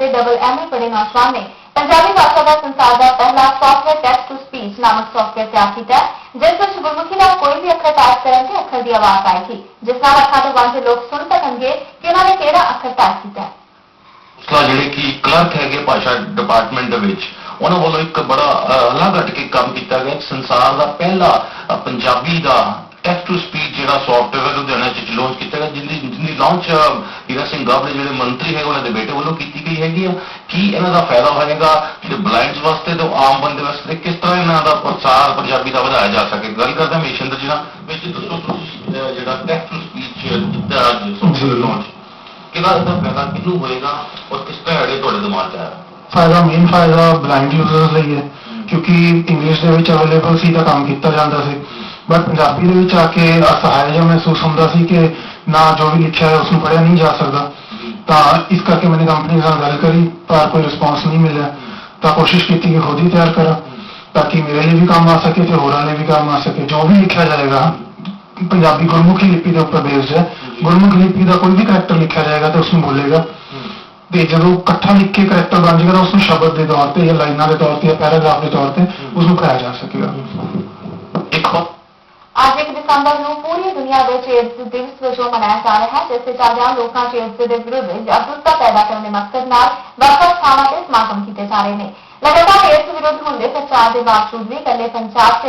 ਦੇ double MA ਪੜ੍ਹੇ ਨੌਜਵਾਨ ਨੇ ਪੰਜਾਬੀ ਭਾਸ਼ਾ ਦਾ ਸੰਸਾਰ ਦਾ ਪਹਿਲਾ ਸੌਫਟਵੇਅਰ ਟੈਕਸਟ ਟੂ ਸਪੀਚ ਨਾਮਕ ਸੌਫਟਵੇਅਰ ਤਿਆਰ ਕੀਤਾ ਹੈ, ਜਿਸ ਵਿੱਚ ਗੁਰਮੁਖੀ ਦਾ ਕੋਈ ਵੀ ਅੱਖਰ ਟਾਈਪ ਕਰਨ ਤੇ ਅੱਖਰ ਦੀ ਆਵਾਜ਼ ਆਏਗੀ, ਜਿਸ ਨਾਲ ਅੱਖਾਂ ਤੋਂ ਵਾਂਝੇ ਲੋਕ ਸੁਣ ਸਕਣਗੇ ਕਿ ਉਹਨਾਂ ਨੇ ਕਿਹੜਾ ਅੱਖਰ ਟਾਈਪ ਕੀਤਾ ਹੈ। ਜਿਹੜੇ ਕਿ ਕਲਰਕ ਹੈਗੇ ਭਾਸ਼ਾ ਡਿਪਾਰਟਮੈਂਟ ਦੇ ਵਿੱਚ ਉਹਨਾਂ ਵੱਲੋਂ ਇੱਕ ਬੜਾ ਅਲੱਗ ਹਟ ਕੇ ਕੰਮ ਕੀਤਾ ਗਿਆ। ਸੰਸਾਰ ਦਾ ਪਹਿਲਾ ਪੰਜਾਬੀ ਦਾ ਟੈਕਸਟ ਟੂ ਸਪੀਚ ਜਿਹੜਾ ਸੌਫਟਵੇਅਰ ਲੁਧਿਆਣਾ ਚ ਲਾਂਚ ਕੀਤਾ ਗਿਆ, ਜਿੰਦੀ ਲਾਂਚ ਹੀਰਾ ਸਿੰਘ ਗਾਬੜੇ ਜਿਹੜੇ ਮੰਤਰੀ ਹੈ ਉਹਨਾਂ ਦੇ ਬੇਟੇ ਵੱਲੋਂ ਕੀਤੀ ਗਈ ਹੈਗੀ ਆ। ਕੀ ਇਹਨਾਂ ਦਾ ਫਾਇਦਾ ਹੋਏਗਾ ਜਿਹੜੇ ਬਲਾਈਂਡਸ ਵਾਸਤੇ ਤੇ ਆਮ ਬੰਦੇ ਵਾਸਤੇ, ਕਿਸ ਤਰ੍ਹਾਂ ਇਹਨਾਂ ਦਾ ਪ੍ਰਸਾਰ ਪੰਜਾਬੀ ਦਾ ਵਧਾਇਆ ਜਾ ਸਕੇ? ਗੱਲ ਕਰਦਾ ਮਿਸ਼ਨ ਜਿਹੜਾ ਵਿੱਚ ਦੱਸੋ ਤੁਸੀਂ ਜਿਹੜਾ ਟੈਕਸਟ ਟੂ ਸਪੀਚ ਦਾ ਸੌਫਟਵੇਅਰ ਲਾਂਚ ਕਿਹਦਾ ਇਹਦਾ ਫਾਇਦਾ ਕਿਹਨੂੰ ਹੋਏਗਾ ਔਰ ਕਿਸ ਤਰ੍ਹਾਂ ਤੁਹਾਡੇ ਦਿਮਾਗ 'ਚ ਆਇਆ? ਫਾਇਦਾ ਮੇਨ ਫਾਇਦਾ ਬਲਾਈਂਡ ਯੂਜ਼ਰਸ ਲਈ ਹੈ, ਕਿਉਂਕਿ ਇੰਗਲਿਸ਼ ਦੇ ਵਿੱਚ ਅਵੇਲੇਬਲ ਸੀ ਤਾਂ ਕੰਮ ਕੀਤਾ ਜਾਂਦਾ ਸੀ, ਬਟ ਪੰਜਾਬੀ ਦੇ ਵਿੱਚ ਆ ਕੇ ਅਸਹਾਇ ਜਿਹਾ ਮਹਿਸੂਸ ਹੁੰਦਾ ਸੀ ਕਿ ਨਾ ਜੋ ਵੀ ਲਿਖਿਆ ਹੈ ਉਸਨੂੰ ਪੜ੍ਹਿਆ ਨਹੀਂ ਜਾ ਸਕਦਾ। ਤਾਂ ਇਸ ਕਰਕੇ ਮੈंने ਕੰਪਨੀ ਨਾਲ ਗੱਲ ਕਰੀ ਪਰ ਕੋਈ ਰਿਸਪੌਂਸ ਨਹੀਂ ਮਿਲਿਆ, ਤਾਂ ਕੋਸ਼ਿਸ਼ ਕੀਤੀ ਕਿ ਖੁਦ ਹੀ ਤਿਆਰ ਕਰਾਂ ਤਾਂ ਕਿ ਮੇਰੇ ਲਈ ਵੀ ਕੰਮ ਆ ਸਕੇ ਤੇ ਹੋਰਾਂ ਲਈ ਵੀ ਕੰਮ ਆ ਸਕੇ। ਜੋ ਵੀ ਲਿਖਿਆ ਜਾਏਗਾ ਪੰਜਾਬੀ ਗੁਰਮੁਖੀ ਲਿਪੀ ਦੇ ਉੱਪਰ ਬੇਸਡ ਹੈ, ਗੁਰਮੁਖੀ ਲਿਪੀ ਦਾ ਕੋਈ ਵੀ ਕਰੈਕਟਰ ਲਿਖਿਆ ਜਾਏਗਾ ਤੇ ਉਸਨੂੰ ਬੋਲੇਗਾ, ਤੇ ਜਦੋਂ ਇਕੱਠਾ ਲਿਖ ਕੇ ਕਰੈਕਟਰ ਬਣ ਜਾਏਗਾ ਤਾਂ ਉਸਨੂੰ ਸ਼ਬਦ ਦੇ ਤੌਰ ਤੇ ਜਾਂ ਲਾਈਨਾਂ ਦੇ ਤੌਰ ਤੇ ਜਾਂ ਪੈਰਾਗ੍ਰਾਫ ਦੇ ਤੌਰ ਤੇ ਉਸਨੂੰ ਪੜ੍ਹਾਇਆ ਜਾ ਸਕੇਗਾ। ਅੱਜ 1 ਦਸੰਬਰ ਨੂੰ ਪੂਰੀ ਦੁਨੀਆ ਵਿੱਚ ਏਡਜ਼ ਦਿਵਸ ਵਜੋਂ ਮਨਾਇਆ ਜਾ ਰਿਹਾ ਹੈ, ਜਿਸ ਤੇ ਚੱਲਦਿਆਂ ਲੋਕਾਂ 'ਚ ਏਡਜ਼ ਦੇ ਵਿਰੁੱਧ ਜਾਗਰੂਕਤਾ ਪੈਦਾ ਕਰਨ ਦੇ ਮਕਸਦ ਨਾਲ ਵੱਖ-ਵੱਖ ਥਾਵਾਂ ਤੇ ਸਮਾਗਮ ਕੀਤੇ ਜਾ ਰਹੇ ਨੇ। ਲਗਾਤਾਰ ਏਡਜ਼ ਵਿਰੁੱਧ ਹੁੰਦੇ ਪ੍ਰਚਾਰ ਦੇ ਬਾਵਜੂਦ ਵੀ ਇਕੱਲੇ ਪੰਜਾਬ 'ਚ